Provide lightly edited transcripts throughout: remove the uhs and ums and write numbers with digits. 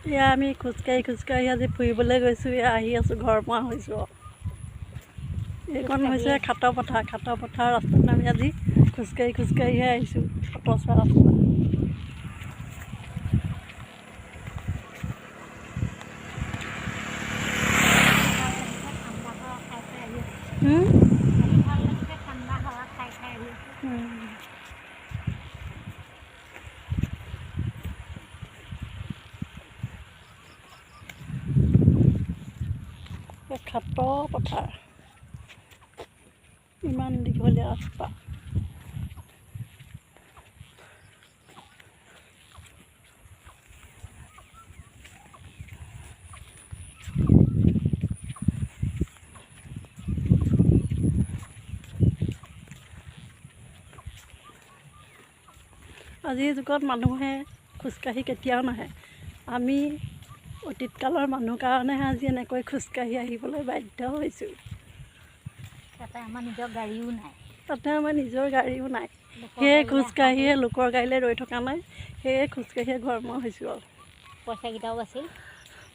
এয়া আমি খোজকাঢ়ি আজি ফুৰিবলৈ গৈছোঁ। এয়া আহি আছোঁ, ঘৰ পোৱা হৈছোঁ। এইখন হৈছে খাটৰ পথাৰ ৰাস্তাত আমি আজি খোজকাঢ়িহে আহিছোঁ। পথচা ৰাস্তা খাটৰ পথাৰ, ইমান দীঘলীয়া ৰাস্তা। আজিৰ যুগত মানুহে খোজকাঢ়ি কেতিয়াও নাহে। আমি অতীতকালৰ মানুহ কাৰণেহে আজি এনেকৈ খোজকাঢ়ি আহিবলৈ বাধ্য হৈছোঁ। তাতে আমাৰ নিজৰ গাড়ীও নাই। সেয়ে খোজকাঢ়িয়ে লোকৰ গাড়ীলৈ ৰৈ থকা নাই। সেয়ে খোজকাঢ়িয়ে ঘৰমুৱা হৈছোঁ আৰু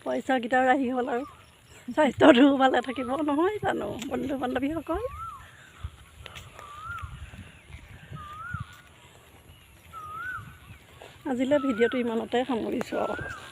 পইচাকেইটাও ৰাহি হ'ল আৰু স্বাস্থ্যটোও ভালে থাকিব নহয় জানো বন্ধু বান্ধৱীসকল। আজিলৈ ভিডিঅ'টো ইমানতে সামৰিছোঁ আৰু।